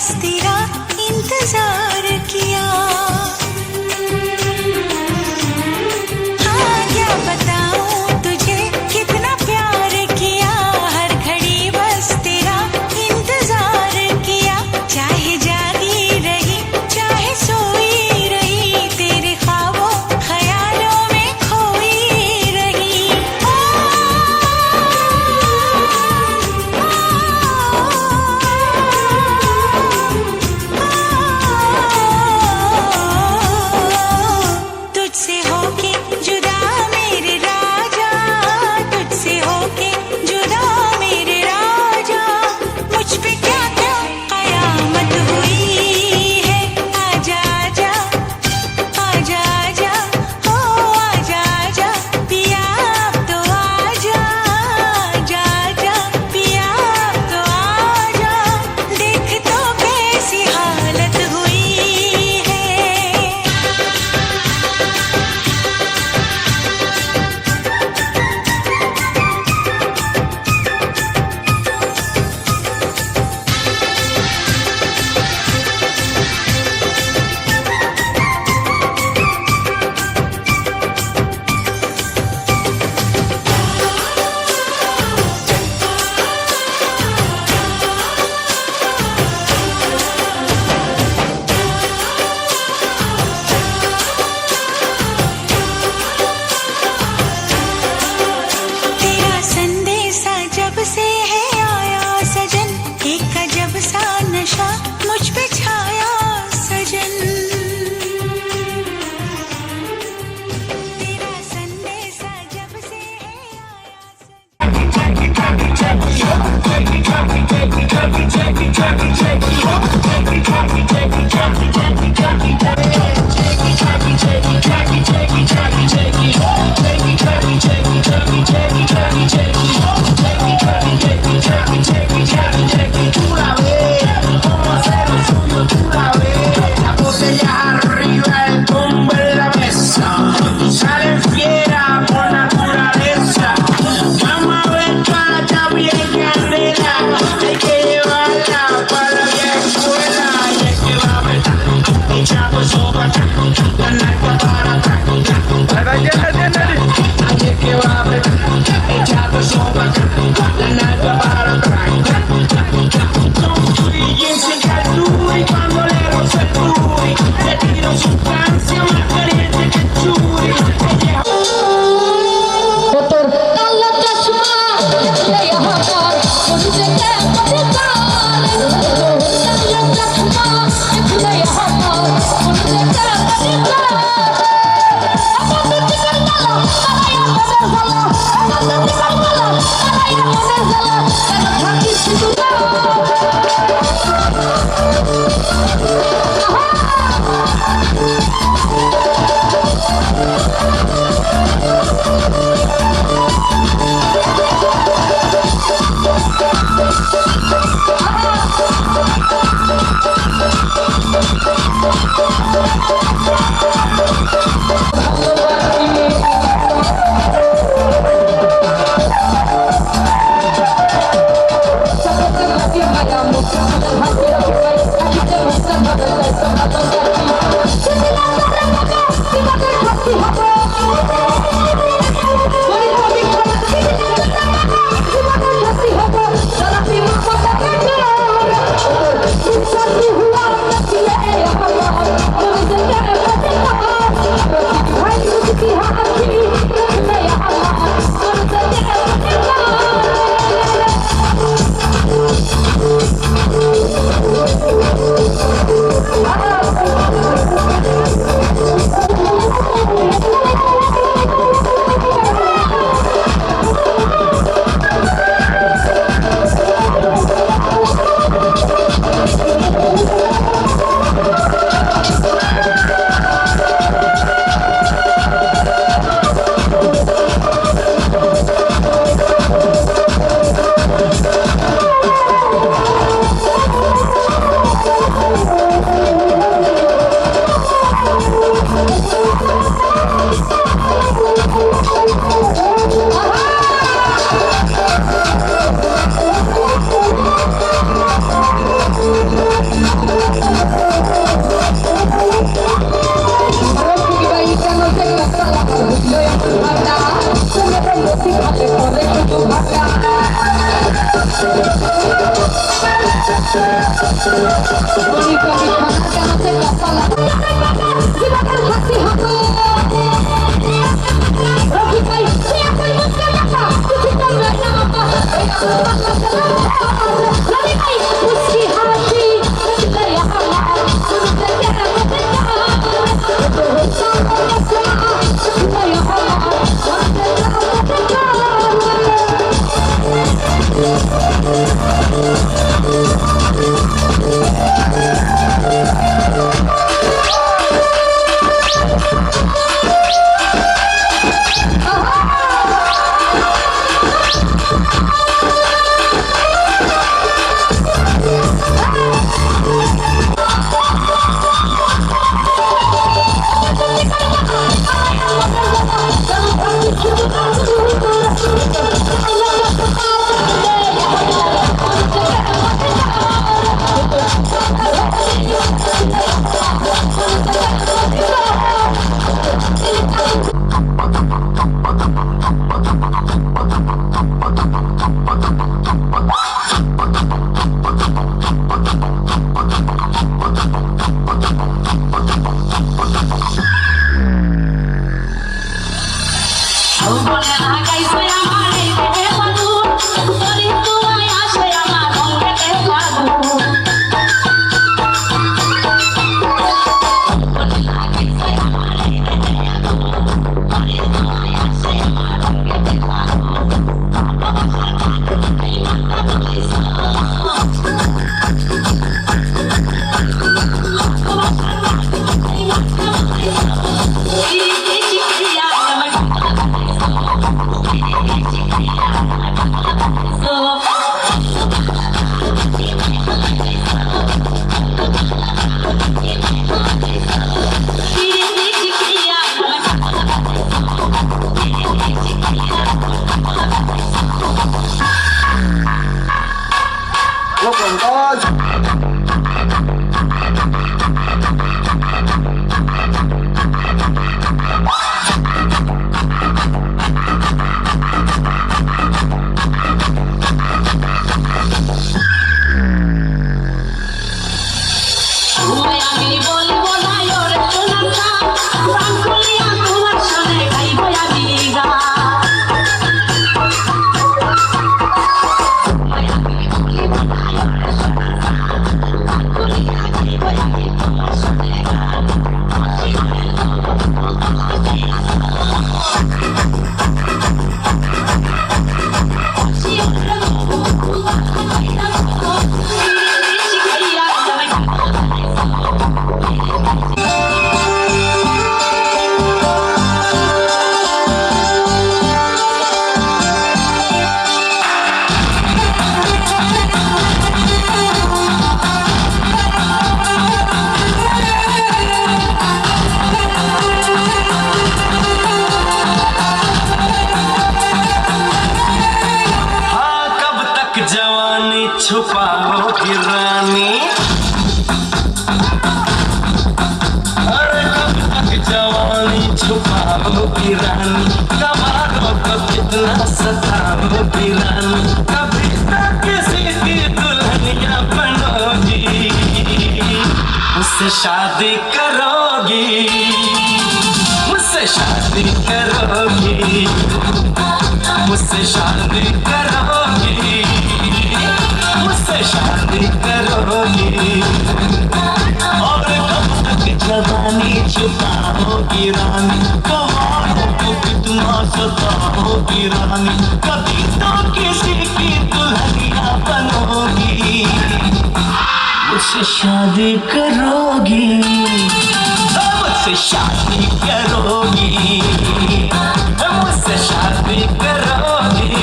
बस तेरा इंतजार किया। हाँ क्या बताऊं तुझे कितना प्यार किया, हर घड़ी बस तेरा इंतजार किया। चाहे जागी रही चाहे सोई रही, तेरे ख्वाबों ख्यालों में खोई रही। तुझसे होके जुदा मेरे राजा, तुझसे होके जुदा मेरे राजा, मुझ पे क्या क्या कयामत हुई है। आजा आजा आजा आजा हो आजा आजा पिया अब तो आजा, आजा आजा पिया अब तो आजा, देख तो कैसी हालत हुई है। तेरा संदेशा जब से है आया सजन, एक अजब सा नशा मुझ पे छाया सजन। तेरा संदेशा जब से है आया सजन। छुपाओगी रानी, अरे कब तक जवानी छुपाओगी रानी, कमालों को कितना सताओगी रानी, कभी तक किसी की दुल्हनिया बनोगी, मुझसे शादी करोगी, मुझसे शादी करोगी, मुझसे शादी करोगी, मुझसे शादी करोगी, और कब तक जवानी छुपाओगी रानी, कमालों को कितना सताओगी रानी, कभी तो किसी की दुल्हनिया बनोगी, मुझसे शादी करोगी, मुझसे शादी करोगी, मुझसे शादी करोगी,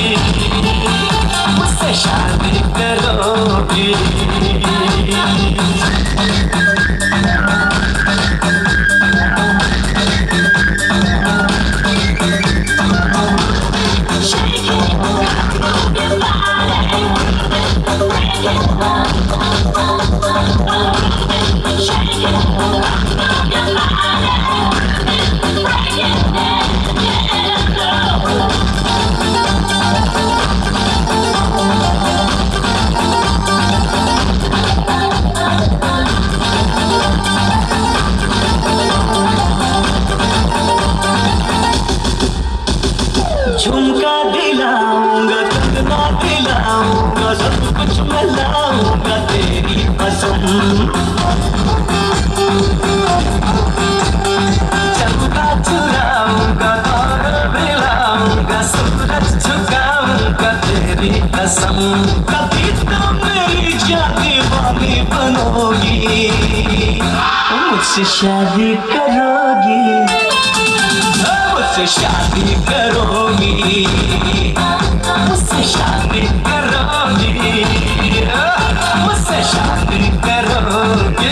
मुझसे शादी करोगी। Shake it, बनोगी, मुझसे शादी करोगी, मुझसे शादी करोगी, मुझसे शादी करोगी, मुझसे शादी करोगी।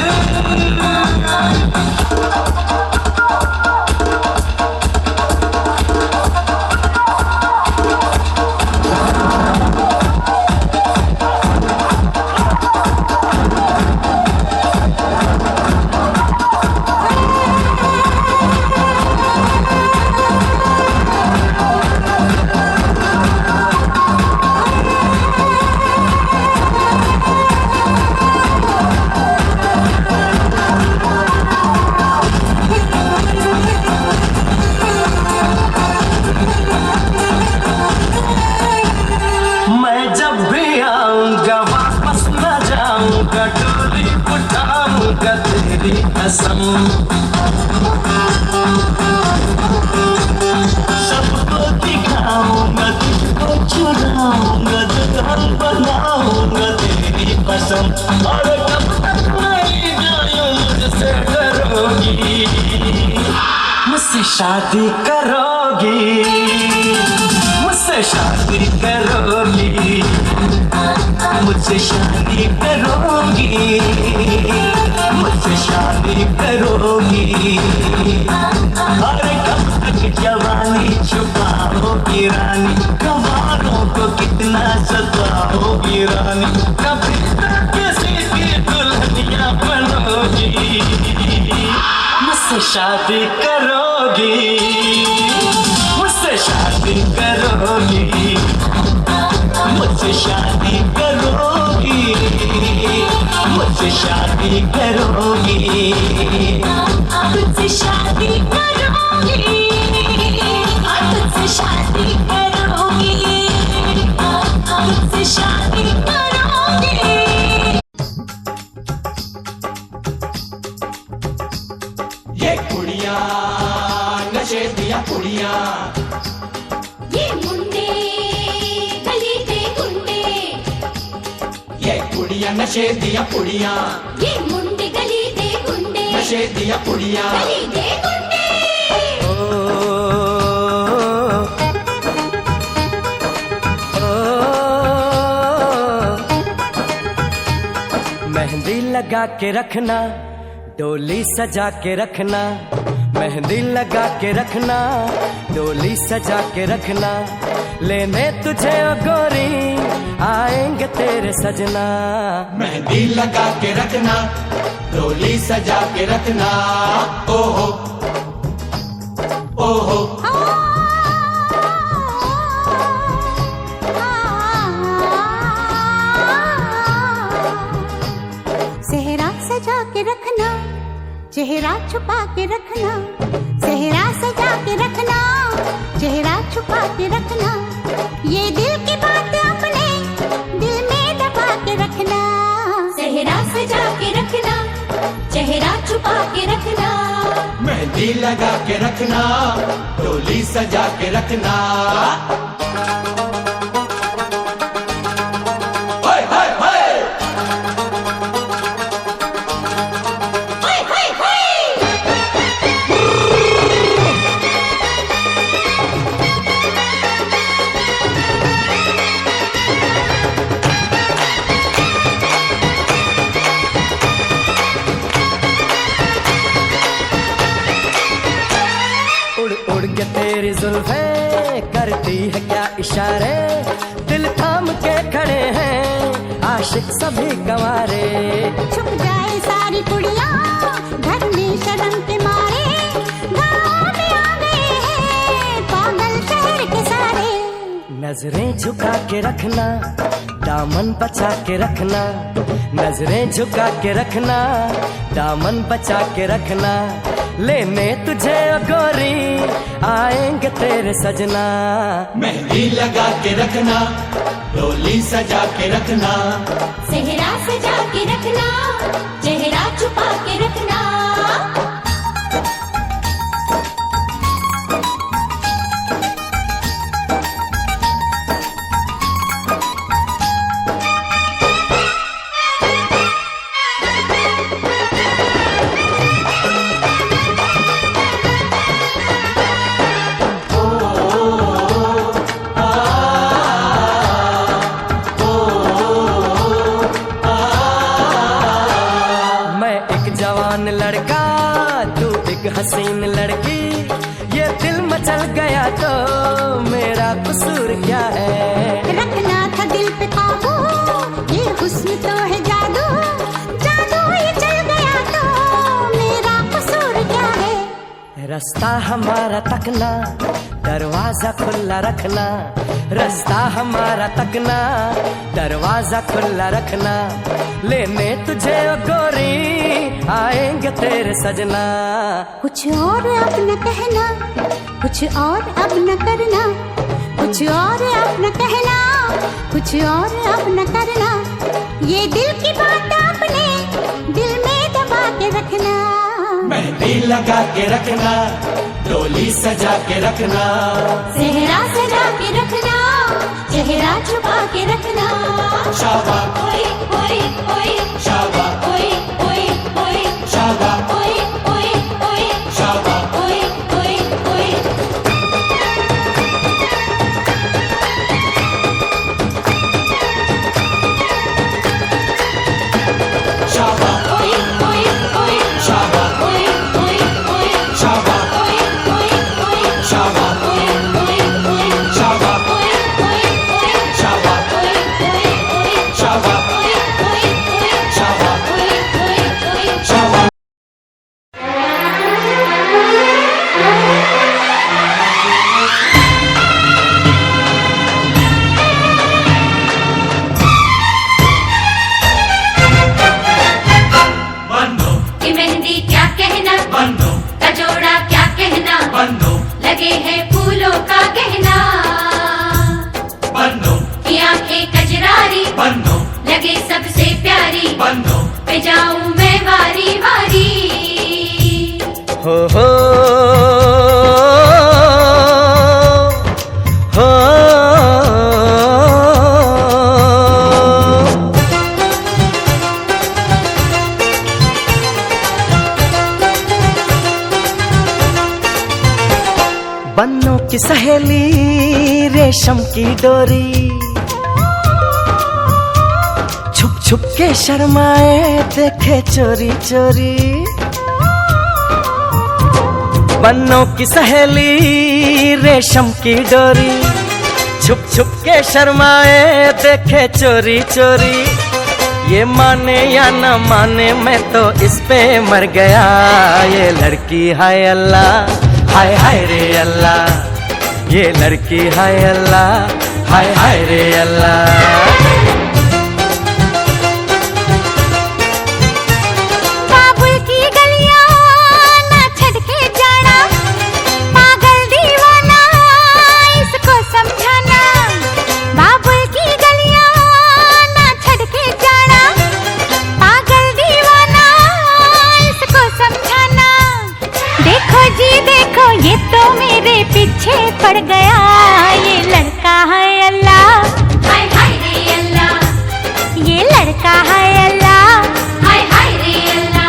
डोली उठाऊंगा तेरी कसम, सबको दिखाऊंगा, तुझको चुराऊंगा, दुल्हन बनाऊंगा तेरी पसंद। और कब तक नहीं जाऊं मुझसे डरोगी, मुझसे शादी करोगी, मुझसे शादी करोगी, मुझसे शादी करोगी, मुझसे शादी करोगी। अरे कब तक जवानी छुपाओगी रानी, कवारों को कितना सताओगी रानी, कभी तक किसी की दुल्हनिया बनोगी, मुझसे शादी करोगी, मुझसे शादी करोगी, मुझसे शादी करोगी, मुझसे शादी करोगी, तुझसे शादी करोगी, तुझसे शादी करोगी, तुझसे शादी करोगी। ये कुड़ियाँ नशे दिया कुड़ियाँ, ये मुंडे गली दे गुंडे, ये कुड़ियाँ नशे दिया कुड़ियाँ, ये मुंडे गली दे गुंडे, नशे दिया कुड़ियाँ। गली दे गुंडे। मेहंदी लगा के रखना, डोली सजा के रखना, मेहंदी लगा के रखना, डोली सजा के रखना, लेने तुझे ओ गोरी आएंगे तेरे सजना। मेहंदी लगा के रखना, डोली सजा के रखना, ओहो ओहो। सेहरा सजा के रखना, चेहरा छुपा के रखना, सेहरा सजा के रखना, चेहरा छुपा के रखना, ये दिल की बात अपने दिल में दबा के रखना। सेहरा सजा के रखना, चेहरा छुपा के रखना, मेहंदी लगा के रखना, डोली सजा के रखना। हाय हाय हाय। उड़ उड़ के तेरी जुल्फें करती है क्या इशारे, दिल थाम के खड़े हैं आशिक सभी गंवारे। छुप जाए सारी कुड़ियाँ घर में शर्म के मारे, गाँव में आ गए हैं पागल शहर के सारे। नजरें झुका के रखना, दामन बचा के रखना, नजरें झुका के रखना, दामन बचा के रखना, लेने तुझे ओ गोरी आएंगे तेरे सजना। मेहंदी लगा के रखना, डोली सजा के रखना, सेहरा सजा के रखना, चेहरा छुपा के रखना। जवान लड़का तू एक हसीन लड़की, ये दिल मचल गया तो मेरा कसूर क्या है। रखना था दिल पे काबू, ये हुस्न तो है जादू, जादू ये चल गया तो मेरा कसूर क्या है। रास्ता हमारा तकना, दरवाजा खुला रखना, रास्ता हमारा तकना, दरवाजा खुला रखना, लेने तुझे ओ गोरी आएंगे तेरे सजना। कुछ और अब न कहना, कुछ और अब न करना, कुछ और अब न कहना, कुछ और अब न करना, ये दिल की बात अपने दिल में दबा के रखना। मेहंदी लगा के रखना, डोली सजा के रखना, सेहरा सजा के रखना, चेहरा छुपा के रखना। शाबा ओए ओए ओए, शाबा ओए ओए ओए, शाबा ओए ओए ओए, शाबा ओए ओए ओए। शाबा ओए ओए ओए, शाबा ओए ओए ओए, शाबा ओए ओए ओए, शाबा ओए ओए ओए, शाबा ओए ओए ओए, शाबा ओए ओए ओए, शाबा ओए ओए ओए, शाबा ओए ओए ओए। शाबा। बंदो कि मेहंदी क्या कहना, बंदो का जोड़ा क्या कहना, बंदो लगे हैं फूलों का गहना, बंदो की आंखें कजरारी, बंदो लगे सबसे प्यारी, बंदो पे जाऊं मैं वारी वारी। हो हो हो बन्नों की सहेली रेशम की डोरी, छुप छुप के शर्माए देखे चोरी चोरी। बन्नों की सहेली रेशम की डोरी, छुप छुप के शर्माए देखे चोरी चोरी। ये माने या न माने मैं तो इस पे मर गया। ये लड़की हाय अल्लाह, हाय हाय रे अल्लाह, ये लड़की हाय अल्लाह, हाय हाय रे अल्लाह। बाबुल की गलियां ना छड़ के जाना, पागल दीवाना इसको समझाना। बाबुल की गलियां ना छड़ के जाना, पागल दीवाना इसको समझाना। देखो जी देखो ये तो मेरे पीछे पड़ गया। ये लड़का है अल्लाह, हाय हाय रे अल्लाह, ये लड़का है अल्लाह। हाय हाय रे अल्लाह।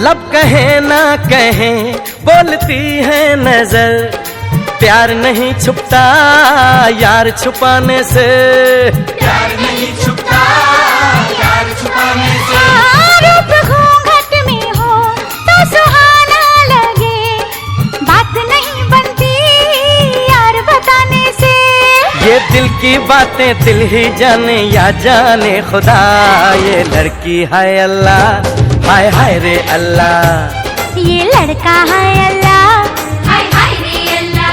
लब कहे ना कहे बोलती है नजर, प्यार नहीं छुपता यार छुपाने से। प्यार नहीं छुपता प्यार छुपाने से। रूप घूंघट में हो तो सुहाना लगे, बात नहीं बनती यार बताने से। ये दिल की बातें दिल ही जाने या जाने खुदा। ये लड़की हाय अल्लाह, हाय हाय रे अल्लाह, ये लड़का है अल्लाह। हाय हाय रे अल्लाह।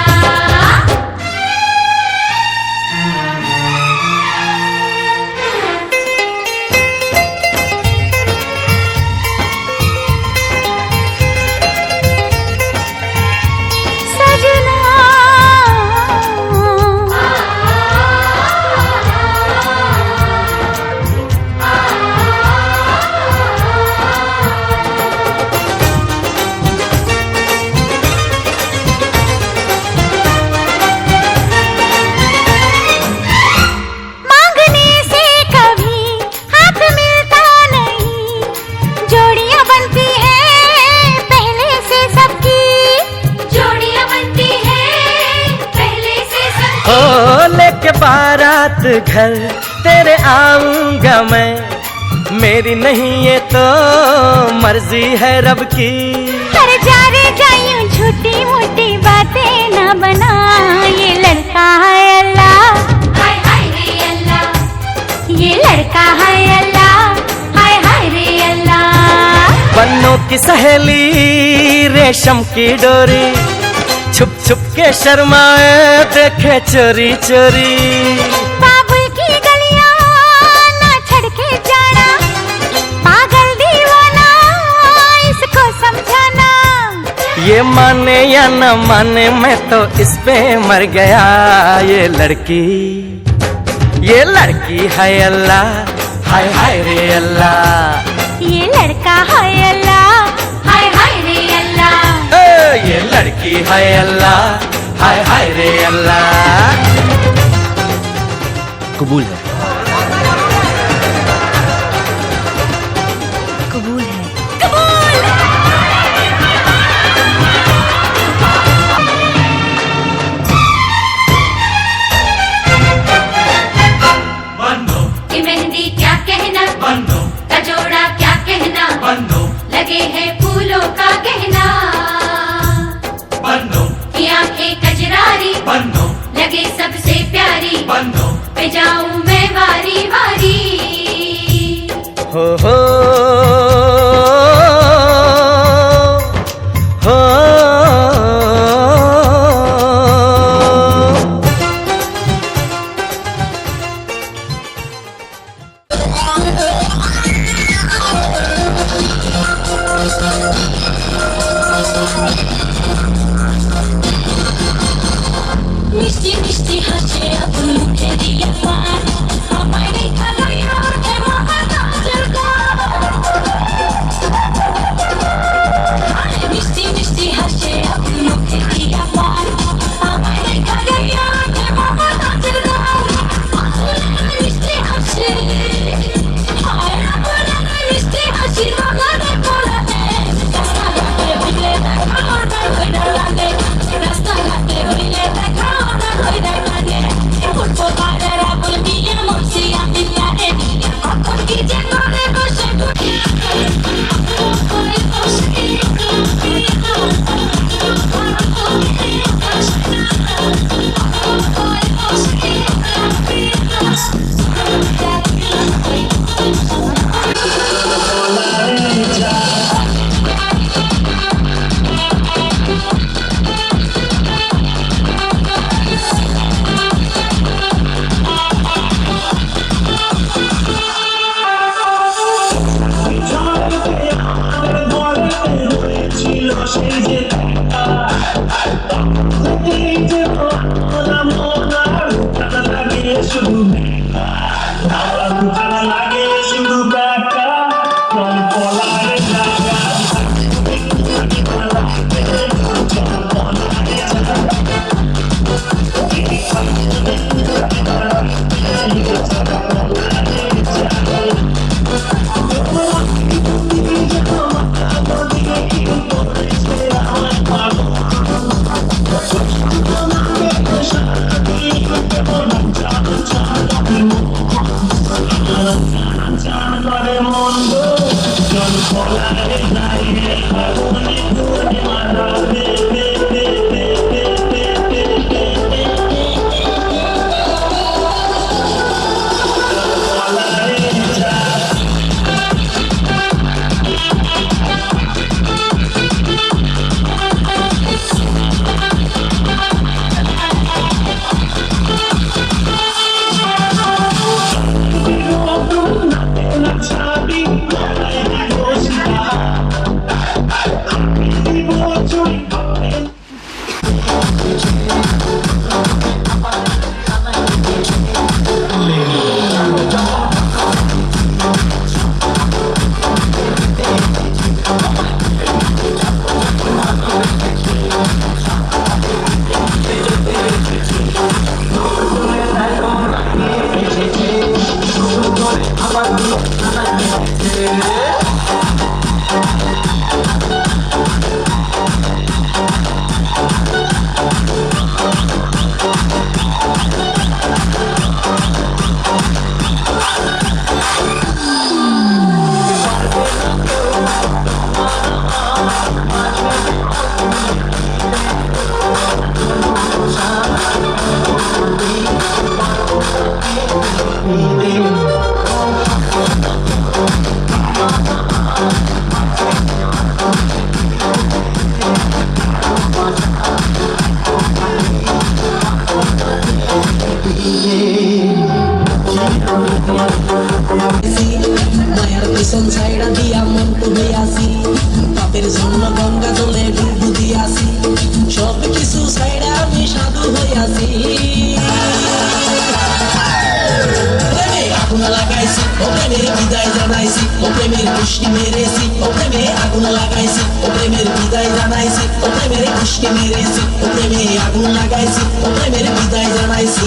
सजना हो लेके बारात घर तेरे आऊंगा मैं, मेरी नहीं ये तो मर्जी है रब की। कर जा रे जायूं छोटी मोटी बातें ना बना, ये लड़का है अल्लाह, हाय हाय रे अल्लाह, ये लड़का है अल्लाह, हाय हाय रे अल्लाह। बन्नों की सहेली रेशम की डोरी, छुप छुप के शर्माए देखे चोरी चोरी। बाबुल की गलियां ना छड़ के जाना, पागल दीवाना इसको समझाना। ये माने या न माने मैं तो इस पे मर गया। ये लड़की है अल्लाह, हाय हाय रे अल्लाह। ये लड़का है अल्लाह, हाय हाय रे अल्लाह। ये लड़की है अल्लाह, हाय हाय रे अल्लाह। कबूल है, कबूल है। बन्नो ये मेहंदी क्या कहना, बन्नो का जोड़ा क्या कहना, बन्नो लगे हैं फूलों का गहना। बन्नो ये आंखें कजरारी, बन्नो लगे सबसे प्यारी, बन्नो पे जाऊं मैं वारी वारी। हो মিষ্টি মিষ্টি হাসে আবুল মুখে দিয়া পান, আমায় দেখা লইয়া ওঠে মহারাজের গান। মিষ্টি মিষ্টি হাসে আবুল মুখে দিয়া পান, আমায় দেখা লইয়া ওঠে মহারাজের গান। মিষ্টি হাসে হায় আমার মিষ্টি হাসি বাগানে পড়াতে, রাস্তাঘাটে হইলে দেখা ওটা হইলে লাগে, রাস্তাঘাটে হইলে দেখা ওটা হইলে লাগে। উঠবো পাড়ার আবুল মিয়া মরছি আমি প্যারে নিয়ে, কখন কি যে করে বসে সেই যে ও প্রেমের বিদায় জানাইছি ও প্রেমের পুষ্টি মেরেছি ও প্রেমে আগুন লাগাইছি ও প্রেমের বিদায় জানাইছি ও প্রেমের পুষ্টি মেরেছি ও প্রেমে আগুন লাগাইছি ও প্রেমের বিদায় জানাইছি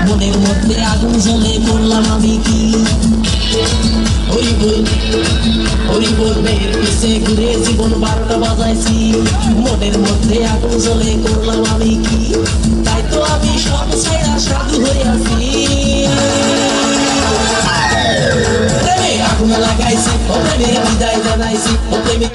মনের মধ্যে আগুন জ্বলে করলাম আমি কি হরি বল মেয়ের পিছে ঘুরে জীবন 12টা বাজাইছি মনের মধ্যে আগুন জ্বলে করলাম আমি কি তাই তো আমি সব ছায়া সাধু হয়ে আছি প্রেমে আগুন লাগাইছি ও প্রেমের বিদায় জানাইছি ও প্রেমে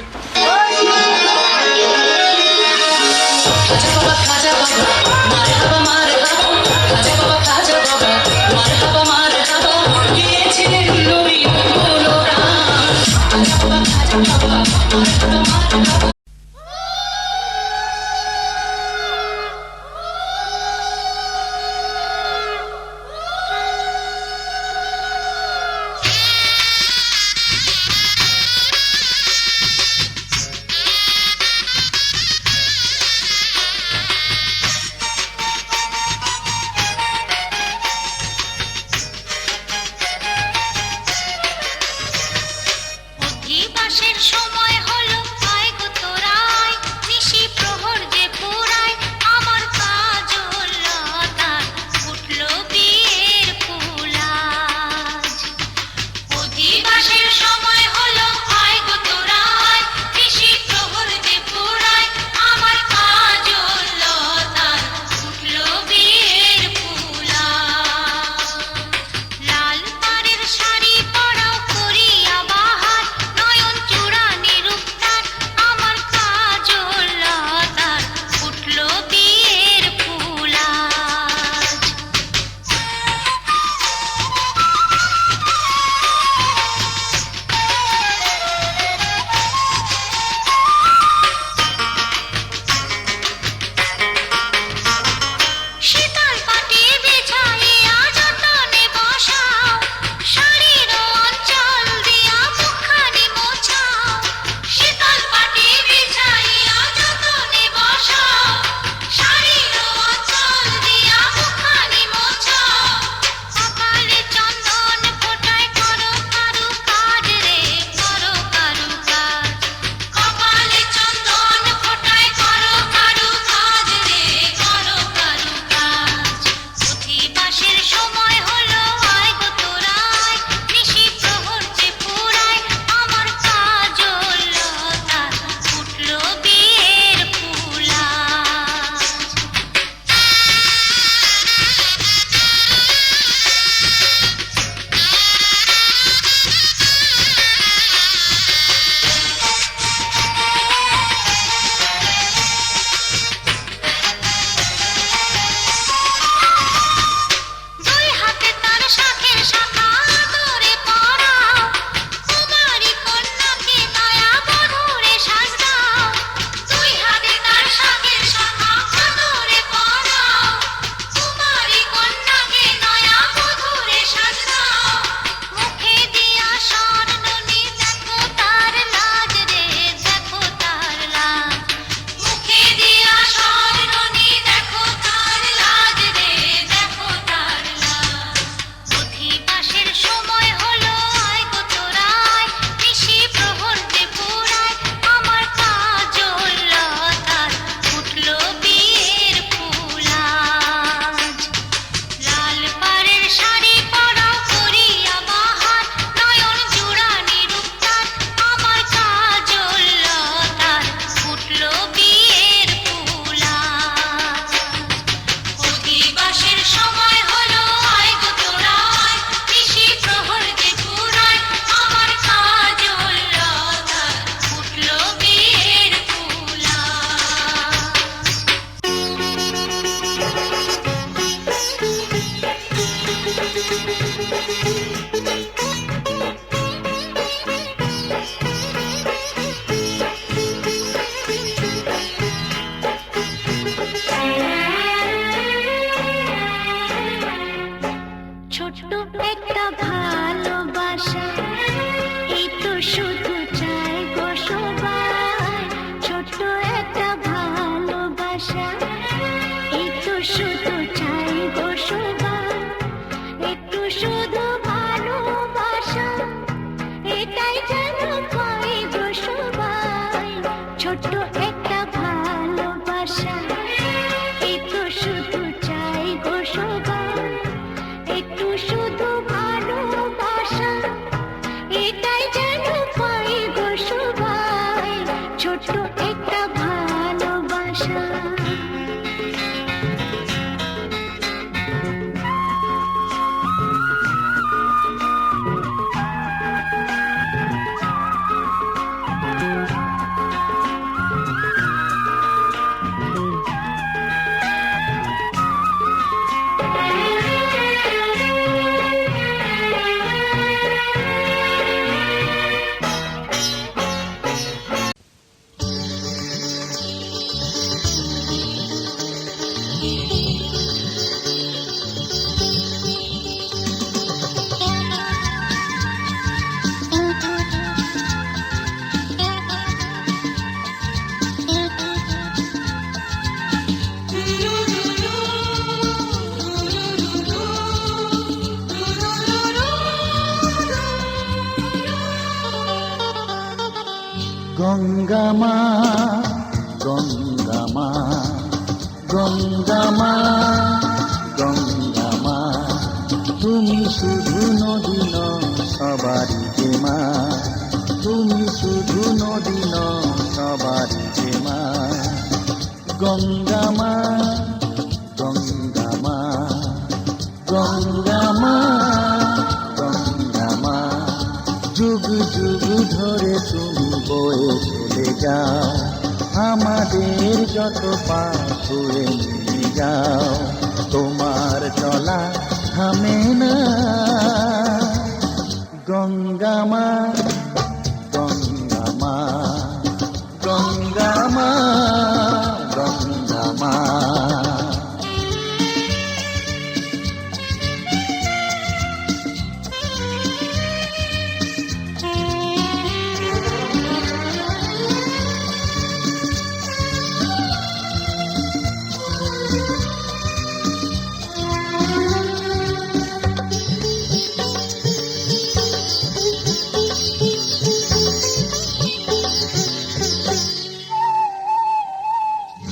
অধিবাসের সময় হলো আয় গো তোর গঙ্গা মা, গঙ্গা মা, গঙ্গা মা, গঙ্গা মা, তুমি শুধু নদী নও সবারই যে মা, তুমি শুধু নদী নও সবারই যে মা। গঙ্গা মা, গঙ্গা মা, গঙ্গা মা, গঙ্গা মা, যুগ যুগ ধরে তুমি বয়ে চলে যাও, আমাদের যত পাপ ছুঁয়ে নিয়ে যাও, তোমার চলা থামে না। গঙ্গা মা, গঙ্গা মা, গঙ্গা মা, গঙ্গা মা।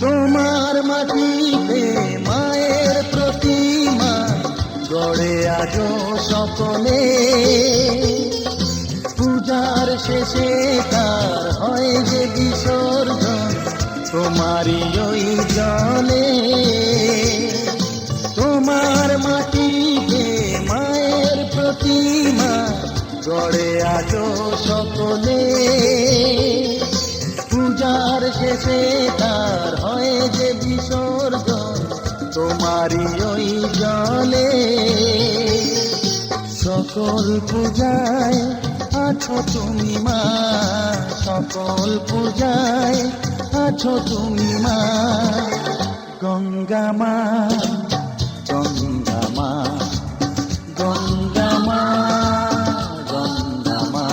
তোমার মাটিতে মায়ের প্রতিমা গড়ে আজো সকলে, পূজার শেষে তার হয় যে বিসর্জন তোমারই ওই জলে। তোমার মাটিতে মায়ের প্রতিমা গড়ে আজো সকলে, পূজার শেষে তার হয় যে বিসর্জন তোমারই ওই জলে। সকল পূজায় আছো তুমি মা, সকল পূজায় আছো তুমি মা। গঙ্গা মা, গঙ্গা মা, গঙ্গা মা, গঙ্গা মা।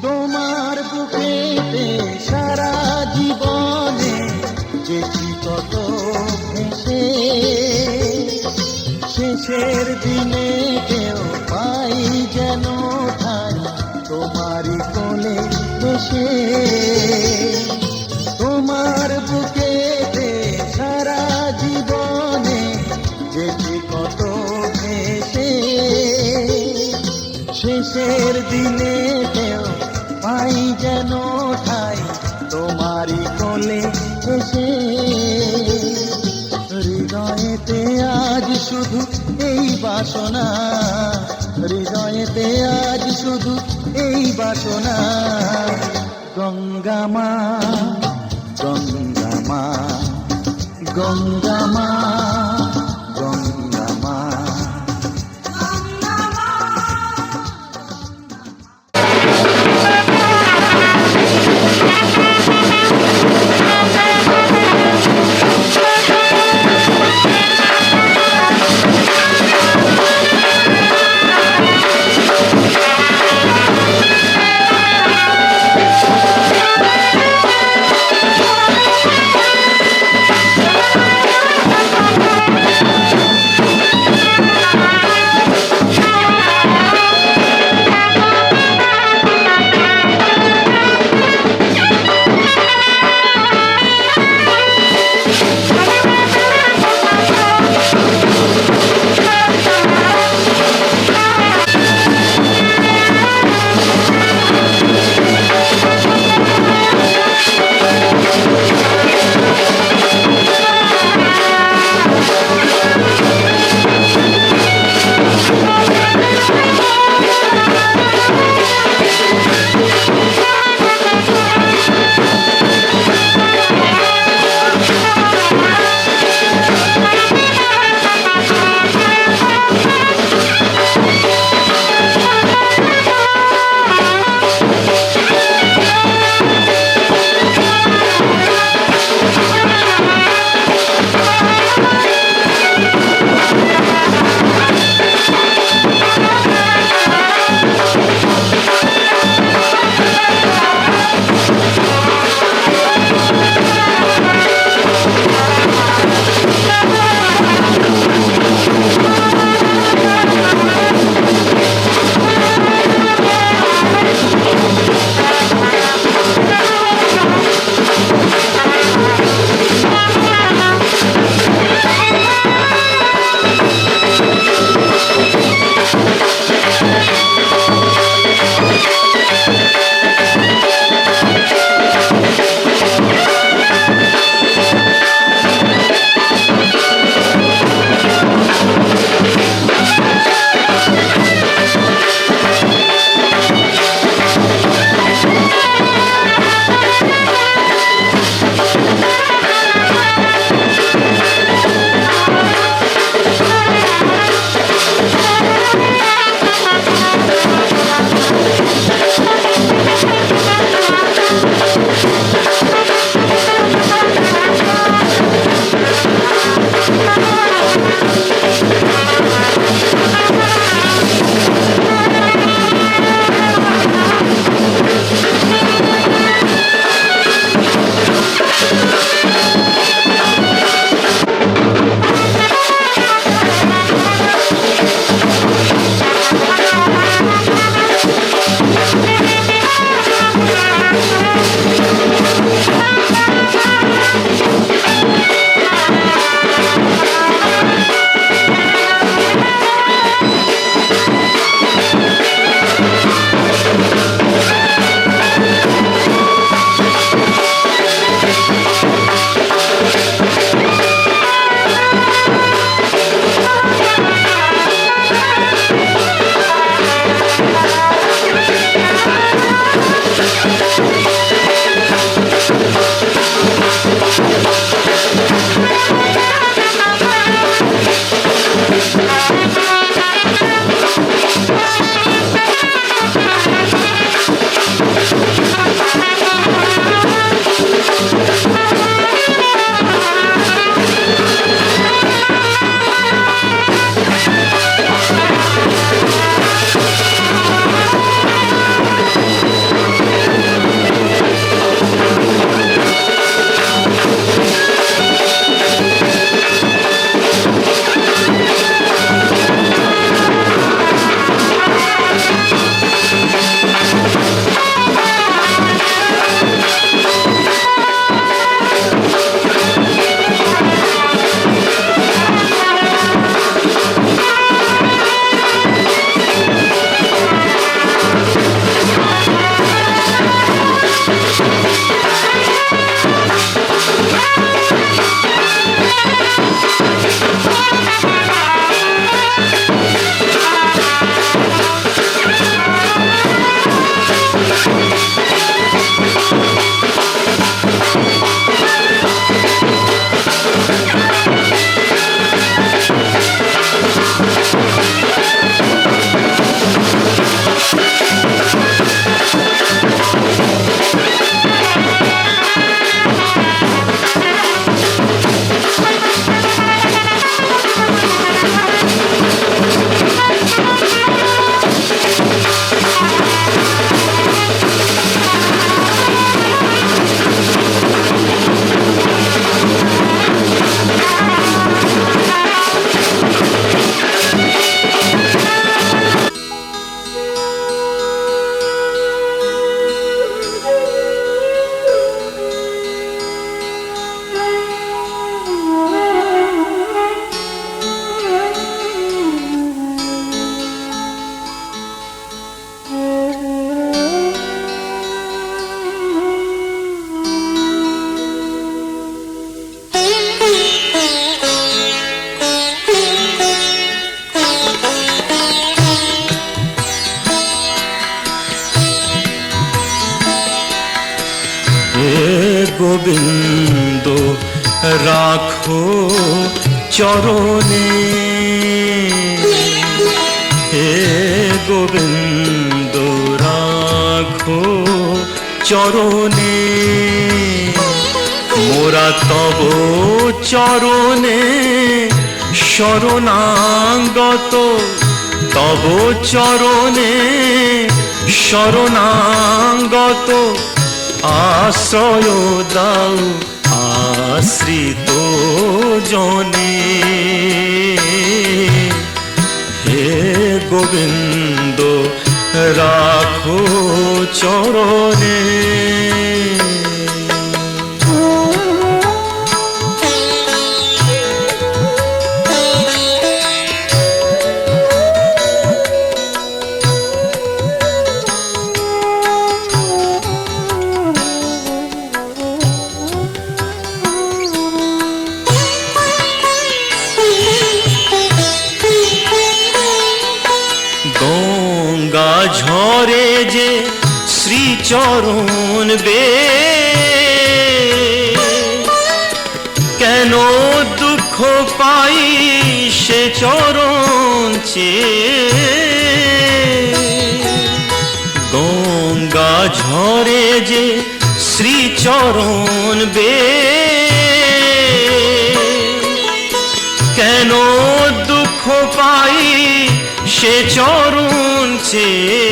তোমার বুকেতে সারা জীবনে যেছি কত ভেসে, শেষের দিনে কেউ পাই যেন ঠাই তোমারই কোলে বসে। তোমার বুকেতে সারা জীবনে যেছি কত ভেসে, শেষের দিনে কেউ পাই যেন ঠাই তোমারই কোলে এসে। হৃদয়েতে আজ শুধু এই বাসনা, হৃদয়েতে আজ শুধু এই বাসনা। গঙ্গা মা, গঙ্গা মা, গঙ্গা মা, গঙ্গা মা। Thank you. গোবিন্দ রাখো চরণে, হে গোবিন্দ রাখো চরণে, মোরা তব চরণে শরণাগত, তব চরণে শরণাগত, আশ্রয় দাও আশ্রিত জনে, হে গোবিন্দ রাখো চরণে। গঙ্গা ঝরে যে শ্রীচরণ বে, কেন দুঃখ পাই সে চরণ চেয়ে, গঙ্গা ঝরে যে শ্রীচরণ বে, কেন দুঃখ পাই সে চরণ চেয়ে,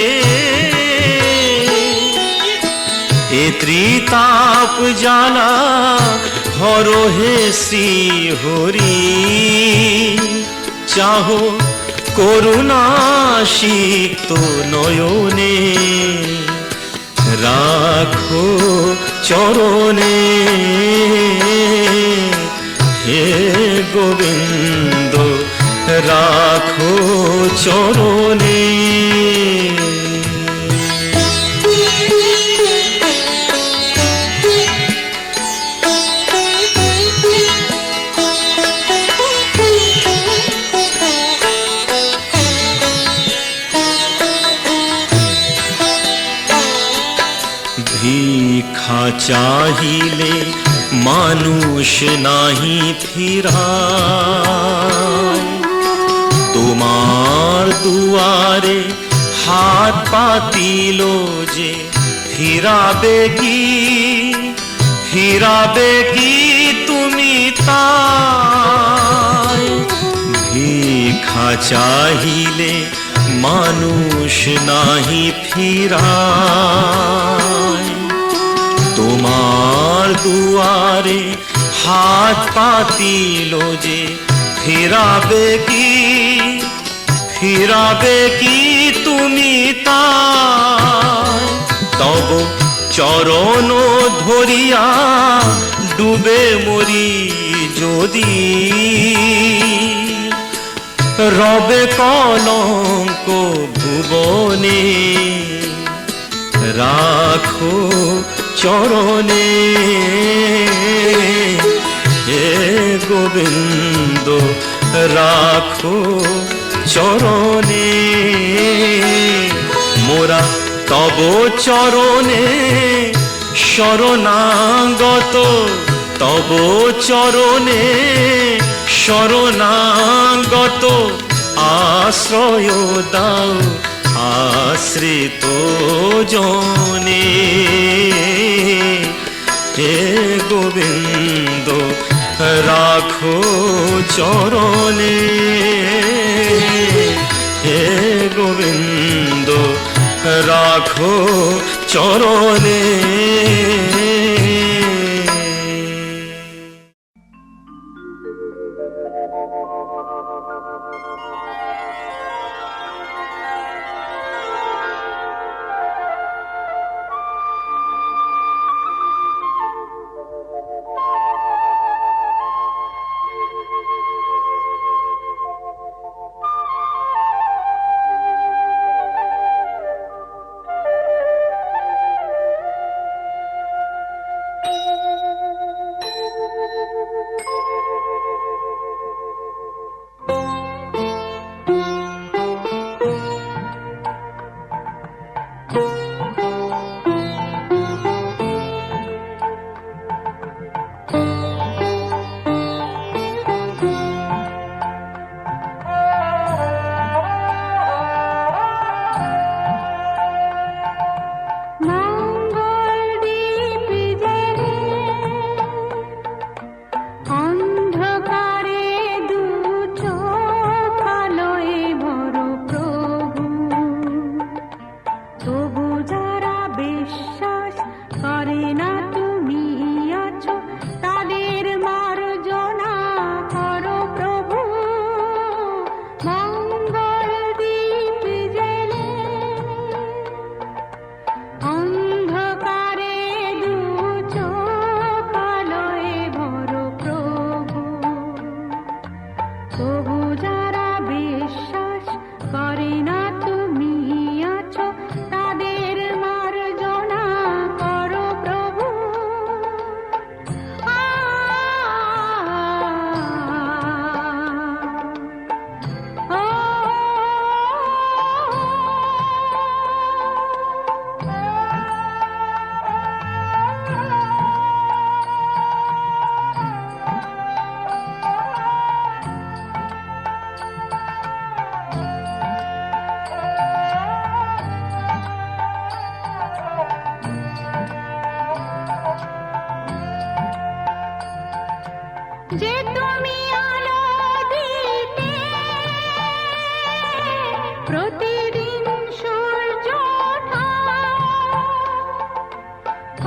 এ ত্রিতাপ জ্বালা হরো হে শ্রী হরি, চাহো করুণা সিক্ত নয়নে, রাখো চরণে, হে গোবিন্দ রাখো চরণে। ভিক্ষা চাহিলে মানুষ নাহি ফিরায়, তোমার দুয়ারে হাত পাতিল যে ফিরাবে কি, ফিরাবে কি তুমি তাই, ভিক্ষা চাহিলে মানুষ নাহি ফিরায়, তোমার দুয়ারে হাত পাতিল যে ফিরাবে কি, ফিরাবে কি তুমি তাই, তব চরণ ধরিয়া ডুবে মরি যদি, রবে কলঙ্ক ভুবনে, রাখো চরণে, হে গোবিন্দ রাখো চরণে, মোরা তব চরণে শরণাগত, তব চরণে শরণাগত, আশ্রয় দাও আশ্রিত জনে, হে গোবিন্দ রাখো চরণে, হে গোবিন্দ রাখো চরণে। যে তুমি আলো দিতে প্রতিদিন সূর্য ওঠা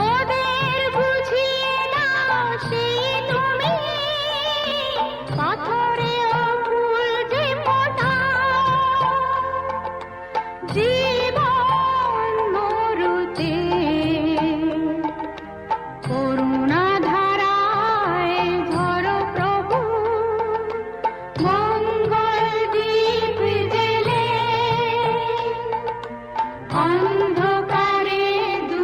ওদের বুঝিয়ে দাও সেই তুমি পাথরে ফুল যে ফোটাও জীবন মরুতে করুণা ধারায় ঝরো প্রভু মঙ্গল দীপ জেলে অন্ধকারে দু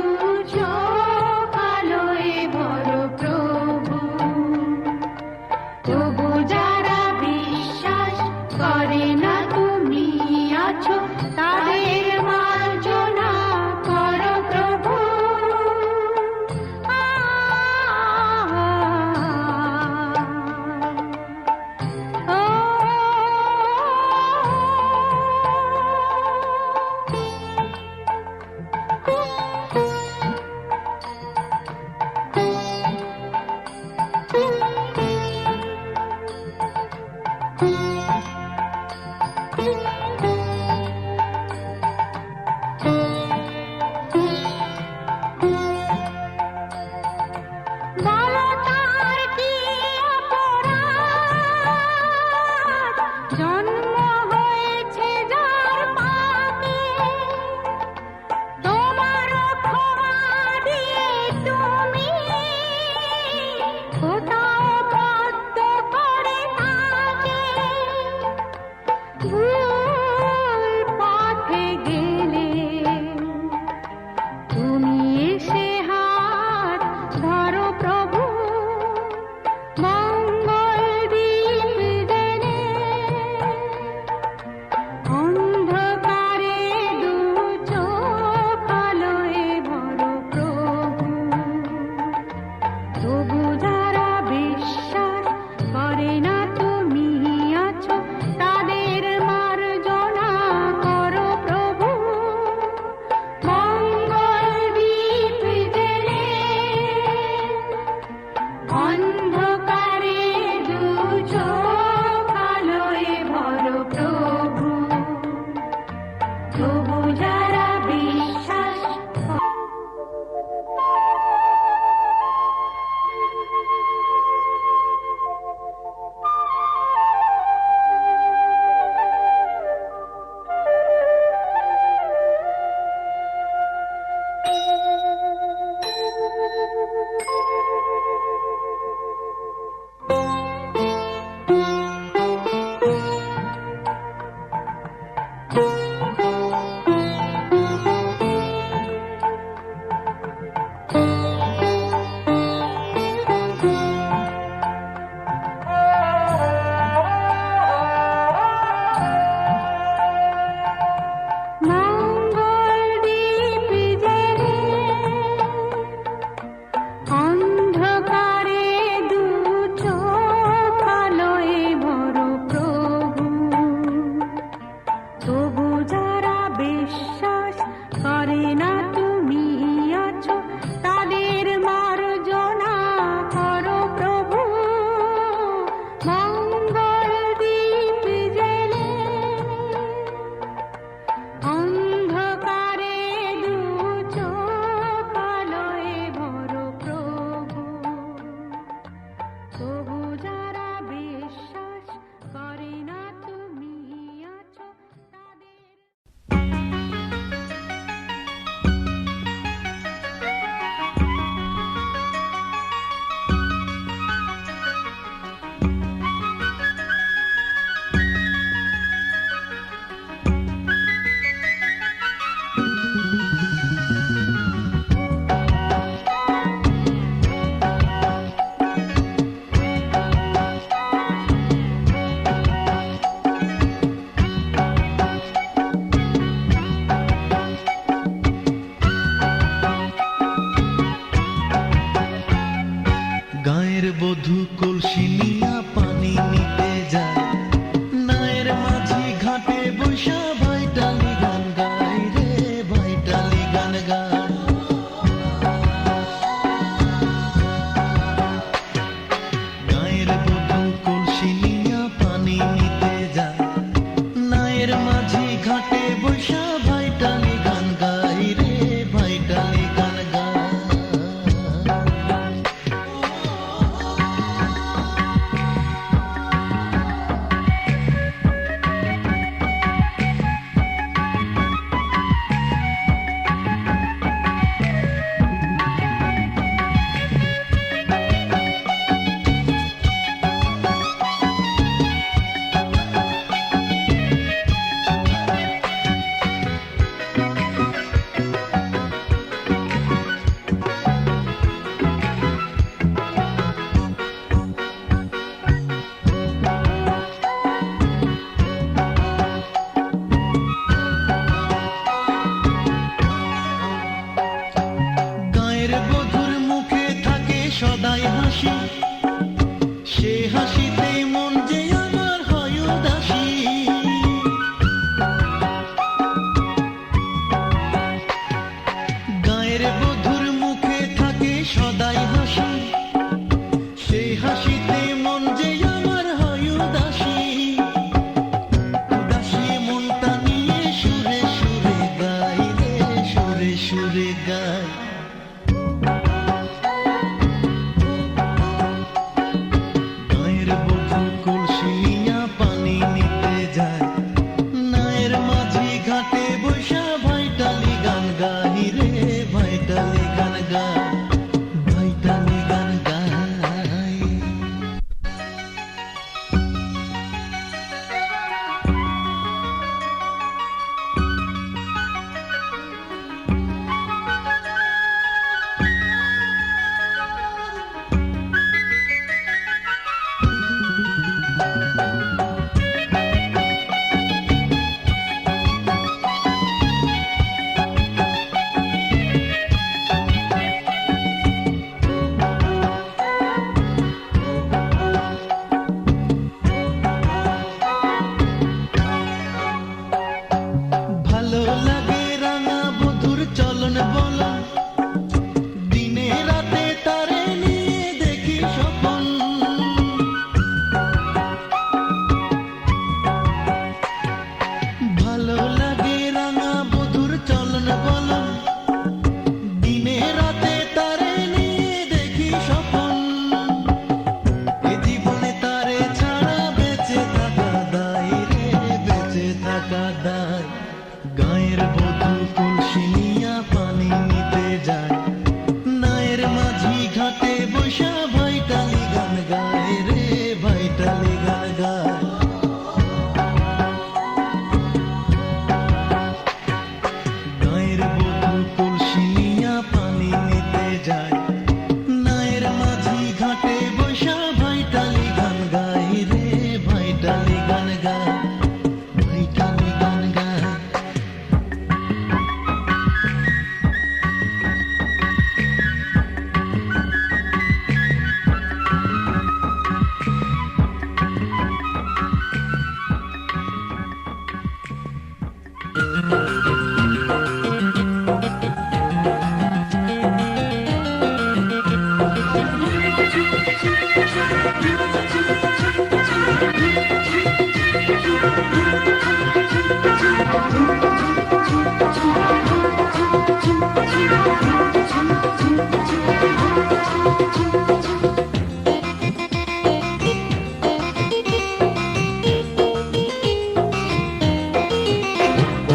চোখ আলোয় ভরো প্রভু তবু যারা বিশ্বাস করে না তুমি আছো তাদের মার্জনা করো প্রভু বলো তার কি অপরাধ জন্ম হয়েছে যার পাপে তোমার ক্ষমা দিয়ে তুমি কোথাও বদ্ধ করে থাকে ভুল পথে গেলে তুমি এসে হাত ধরো প্রভু মঙ্গল দীপ জেলে অন্ধকারে দু চোখ আলোয় ভরো প্রভু তবু যারা বিশ্বাস করে না তুমি আছো তাদের মার্জনা করো প্রভু মঙ্গল দীপ জেলে অন্ধকারে দু চোখ আলোয় ভরো প্রভু তবু যারা বিশ্বাস মঙ্গল দীপ জেলে অন্ধকারে দু চোখ আলোয় ভরো প্রভু তবু যারা বিশ্বাস করে না তুমি আছো তাদের মার্জনা করো প্রভু মঙ্গল দীপ জেলে অন্ধকারে দু চোখ আলোয় ভরো প্রভু তবু যারা বিশ্বাস করে না তুমি আছো তাদের গায়ের বধূ কলসি নিয়া পানি নিতে যায় নায়ের মাঝি ঘাটে বৈশা ভাইটালি গান গায় রে ভাইটালি গান গায় গায়ের বধূ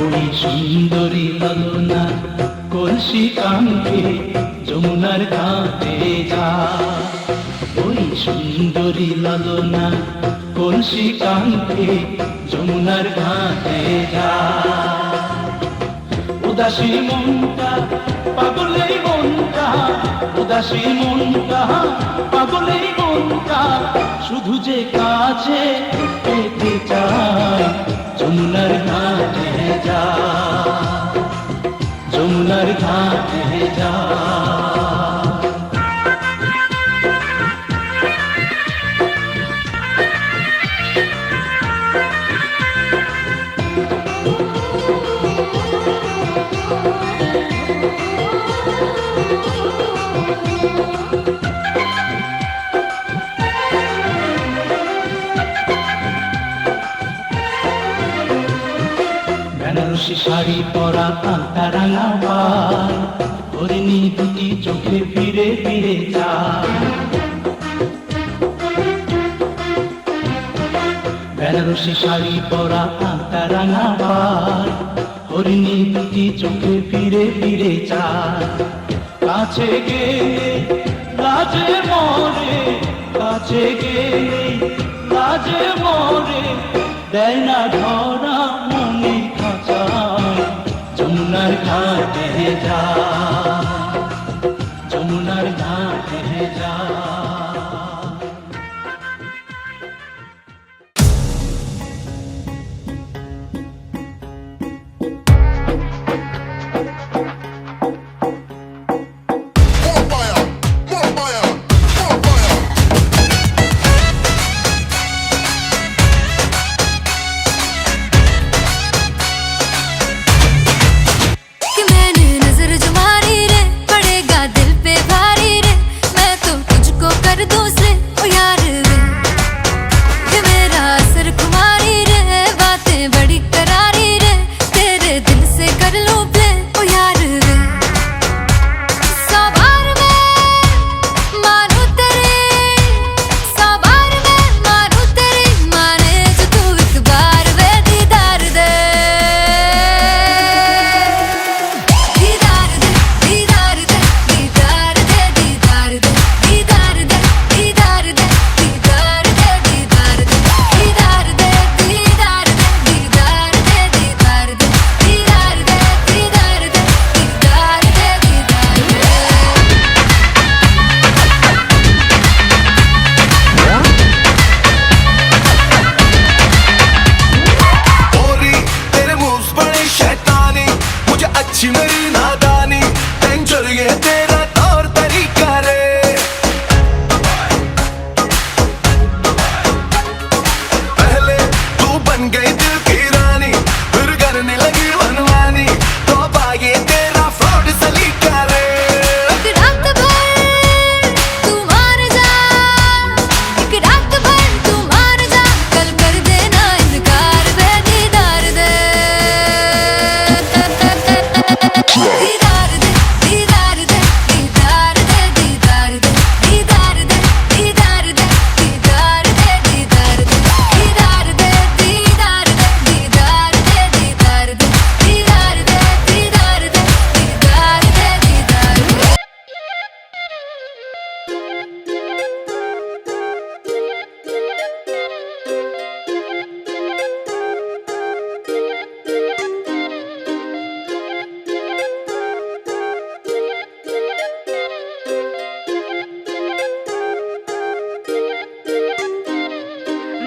ওই সুন্দরী ললনা কলসি কাঙ্ক্ষে যমুনার ঘাটে যা। ওই সুন্দরী ললনা কলসি কাঙ্ক্ষে যমুনার ঘাটে যা। উদাসী মনটা পাগলেই মনটা, উদাসী মনটা পাগলেই মনটা, শুধু যে কাছে পেতে চায় যমুনার ঘাটে যা, যমুনার ঘাটে যা। বেনারসি শাড়ি পরা আলতা রাঙা পাল, হরিণী দুটি চোখে ফিরে ফিরে যায়। বেনারসি শাড়ি পরা আলতা রাঙা পাল, হরিণী দুটি চোখে ফিরে ফিরে যায়। কাছে গেলে লাজে মরে, কাছে গেলে লাজে মরে, দেয় না ধরা মনে খাঁচায় যমুনার ঘাটে যা, যমুনার ঘাটে যা। कि मैंने नजर जो मारी रे, पड़ेगा दिल पे भारी रे, मैं तो तुझको कर दूं से ओ यार वे। कि मेरा असर कुमारी रे, बातें बड़ी करारी रे, तेरे दिल से कर लूं प्ले ओ यार वे। सौ बार मैं मानूं तेरी, सौ बार मैं मानूं तेरी, माने जो तू एक बार वे दीदार दे, दीदार दे, दीदार दे, दीदार दे, दीदार दे, दीदार दे, दीदार दे, दीदार दे, दीदार दे, दीदार दे, दीदार दे, दीदार दे, दीदार दे, दीदार दे, दीदार दे, दीदार दे, दीदार दे। बोली तेरे मूव्स बड़े शैतानी, मुझे अच्छी मेरी नादानी, डेंजर ये तेरा तौर तरीका रे। पहले तू बन गई दिल की रानी, फिर करने लगी मनमानी, तो ये तेरा फ्रॉड सलीका रे। एक रात भर तू मान जा, एक रात भर तू मान जा, कल कर देना इनकार वे दीदार दे, दीदार दे, दीदार दे, दीदार दे, दीदार दे, दीदार दे, दीदार दे, दीदार दे, दीदार दे, दीदार दे, दीदार दे, दीदार दे, दीदार दे, दीदार दे, दीदार दे, दीदार दे, दीदार दे।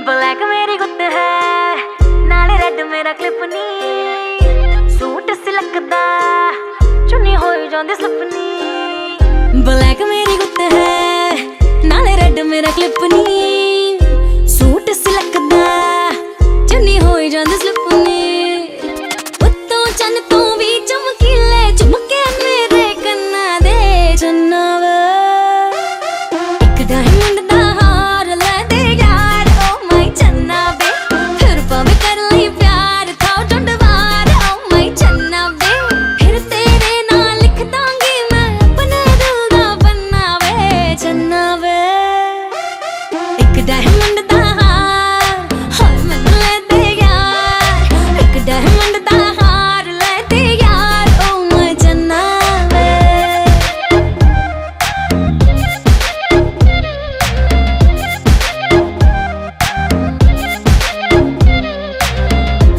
ब्लैक मेरी गुੱਤ है नाले रेड मेरा क्लिप नी, सूट सिलकदा चुन्नी होई जांदी सपनी। ब्लैक मेरी गुੱਤ है नाले रेड मेरा क्लिप नी, सूट सिलकदा चुन्नी होई जांदी सपनी। उत्तों चन्न तों भी चमकीले झुमके मेरे कन्नां दे चन्ना वे, एक डायमंड दा हार ले डायमंड दा हार हाय मैनू ले दे यार एक डायमंड दा हार ले दे यार ओ मैं जन्ना वे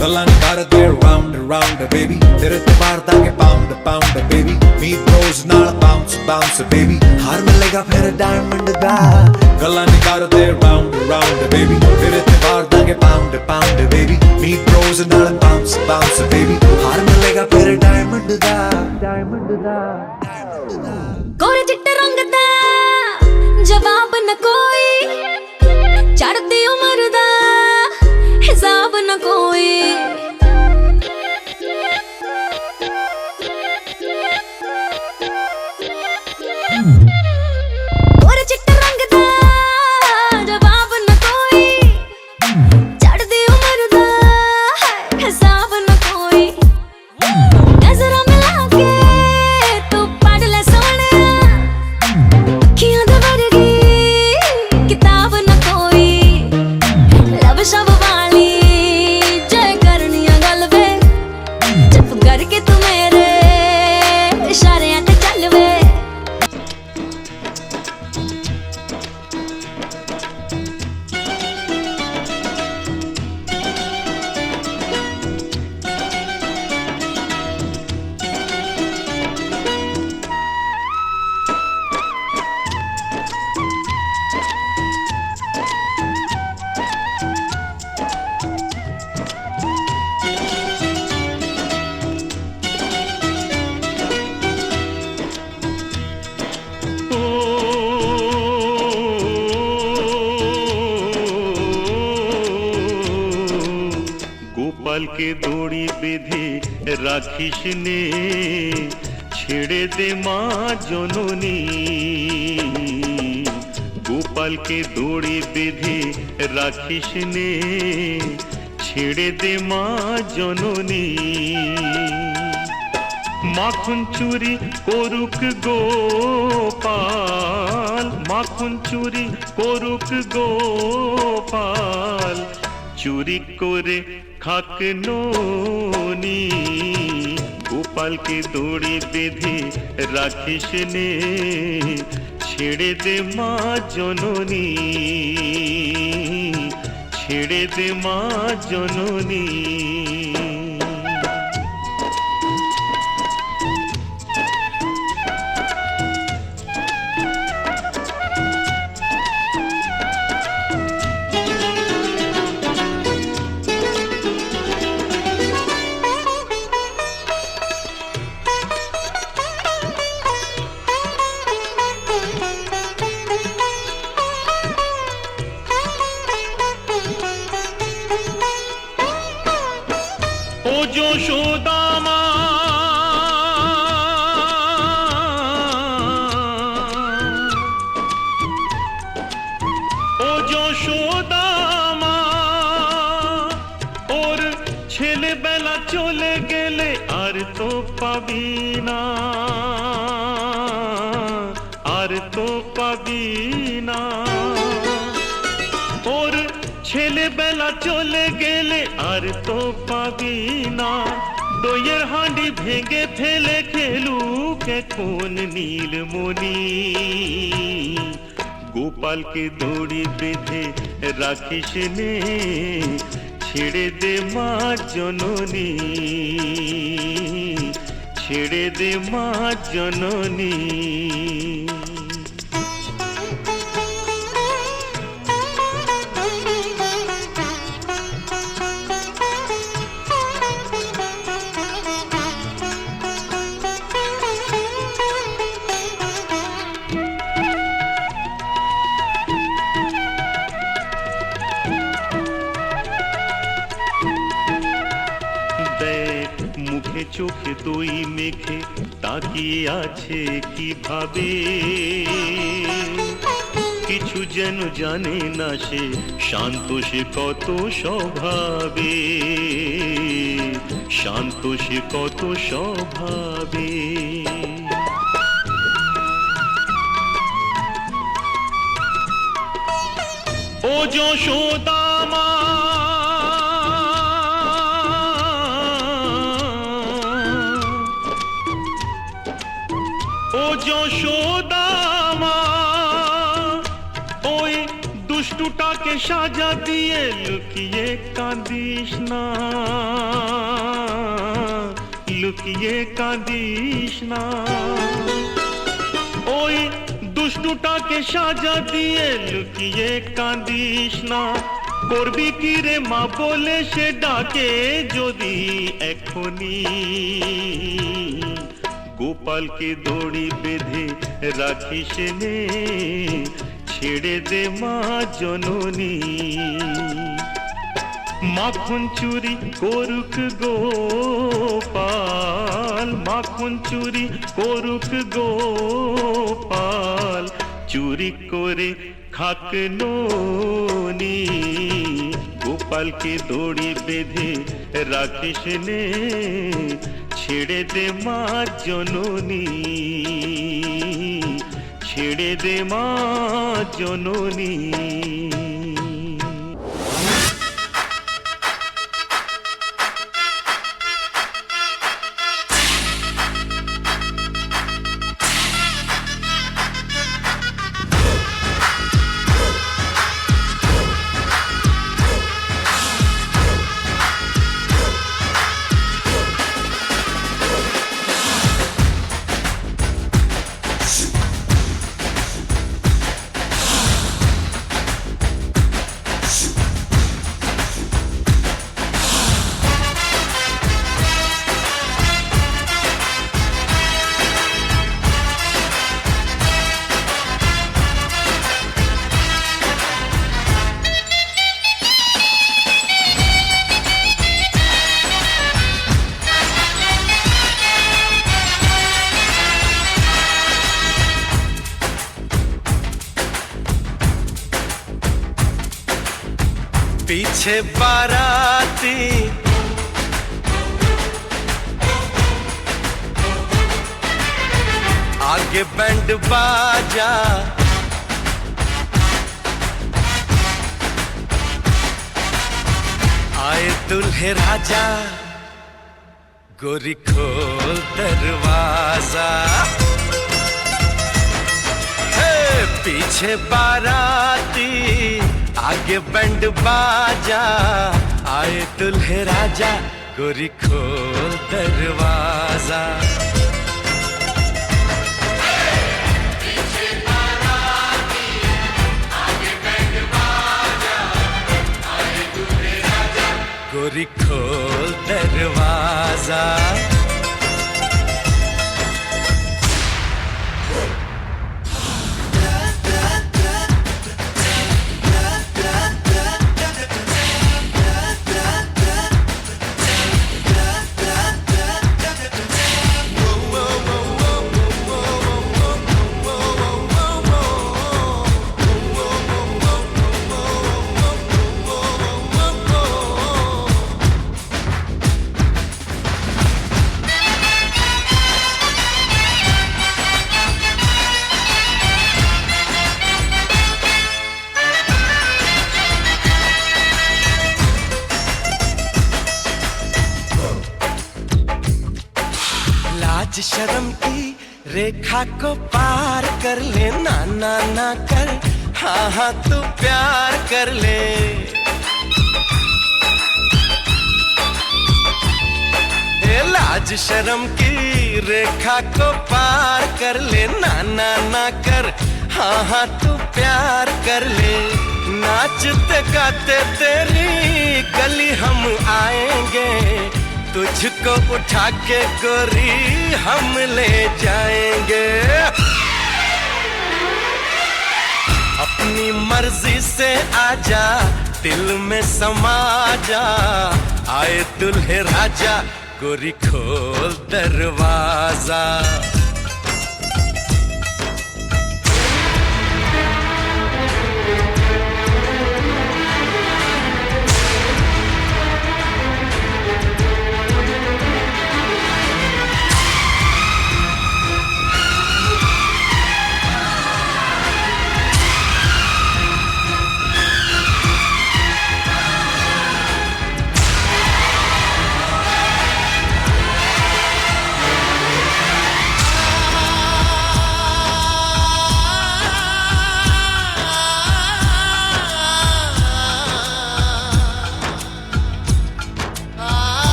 ਗੱਲਾਂ ਨਹੀਂ ਕਰਦੇ round round baby ਤੇਰੇ ਤੇ ਮਾਰਦਾ ਕੇ pound pound baby me bros ਨਾਲ bounce bounce baby ਹਾਰ ਮਿਲੇਗਾ ਫਿਰ diamond ਦਾ ਗੱਲਾਂ ਨਹੀਂ ਕਰਦੇ round round baby ਤੇਰੇ ਤੇ ਮਾਰਦਾ ਕੇ pound pound baby me bros ਨਾਲ bounce bounce baby ਹਾਰ ਮਿਲੇਗਾ ਫਿਰ diamond ਦਾ diamond ਦਾ गोरे चिट्टे रंग दा जवाब न कोई चढ़दी उम्र दा हिसाब न कोई गोरे चिट्टे रंग दा जवाब न कोई चढ़दी उम्र दा हिसाब न कोई नजरां मिला के तू पढ़ ले सोहणिया अखियां दे वर्गी किताब न कोई लब शब वाली जय करनिया गल वे चुप करके तू मेरे इशारियां ते चल वे গোপাল কে দড়ি বেঁধে রাখিস নে ছেড়ে দে মা জননী গোপাল কে দড়ি বেঁধে রাখিস নে ছেড়ে দে মা জননী মাখন চুরি করুক গোপাল মাখন চুরি করুক গোপাল চুরি করে খাক ননি গোপালকে দড়ি বেঁধে রাখিস নে ছেড়ে দে মা জননী ছেড়ে দে মা জননী ও যশোদা মা ও যশোদা মা ওর ছেলেবেলা চলে গেলে আর তো পাবি না আর তো পাবি না ওর ছেলেবেলা চলে গেলে আর তো পাবি না দইয়ের হাঁড়ি ভেঙে ফেলে খেলুক এখন নীলমণি গোপালকে দড়ি বেঁধে রাখিস নে ছেড়ে দে মা জননী ছেড়ে দে মা জননী মুখে চোখে দই মেখে তাকিয়ে আছে কিভাবে কিছু যেন জানে না সে শান্ত সে কত স্বভাবে শান্ত সে কত স্বভাবে ও ও যশোদা মা ও যশোদা মা ওই দুষ্টুটাকে সাজা দিয়ে লুকিয়ে কাঁদিস না, লুকিয়ে কাঁদিস না। ওই দুষ্টুটাকে সাজা দিয়ে লুকিয়ে কাঁদিস না। করবি কি রে মা বলে সে ডাকে যদি এখনি, গোপালকে দড়ি বেঁধে রাখিস নে, ছেড়ে দে মা জননী। মাখন চুরি করুক গোপাল, মাখন চুরি করুক গোপাল, চুরি করে খাক ননি। গোপালকে দড়ি বেঁধে রাখিস নে, ছেড়ে দে মা জননী, ছেড়ে দে মা জননী। पीछे बाराती आगे बैंड बाजा, आए दुल्हे राजा, गोरी खोल दरवाजा। हे पीछे बाराती आगे बैंड बाजा, आए दुल्हे राजा, गोरी खोल दरवाजा। गोरी खोल दरवाजा। लाज शर्म की रेखा को पार कर ले, ना ना ना कर, हाँ हाँ तू प्यार कर ले। ए लाज शर्म की रेखा को पार कर ले, ना ना ना कर, हाँ हाँ तू प्यार कर ले। नाचते गाते तेरी गली हम आएंगे, तुझको उठा के गोरी हम ले जाएंगे। अपनी मर्जी से आजा, दिल में समा जा, आए दुल्हे राजा, गोरी खोल दरवाजा।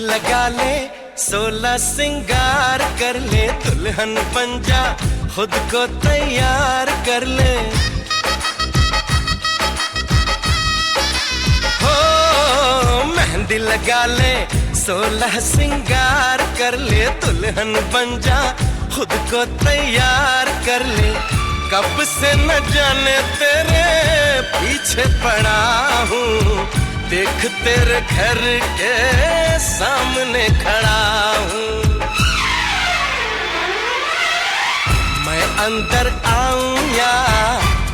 लगा ले 16 सिंगार कर ले, दुल्हन बन जा खुद को तैयार कर ले। हो मेहंदी लगा ले 16 सिंगार कर ले, दुल्हन बन जा खुद को तैयार कर ले। कब से न जाने तेरे पीछे पड़ा हूँ, देख तेरे घर के सामने खड़ा हूँ। मैं अंदर आऊं या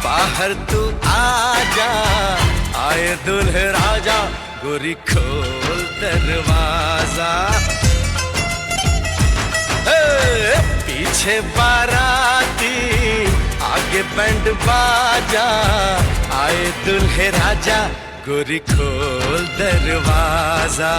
बाहर तू आ जा, आए दुल्हे राजा गोरी खोल दरवाजा। पीछे बाराती आगे बैंड बाजा, आए दुल्हे राजा गोरी खोल दरवाजा।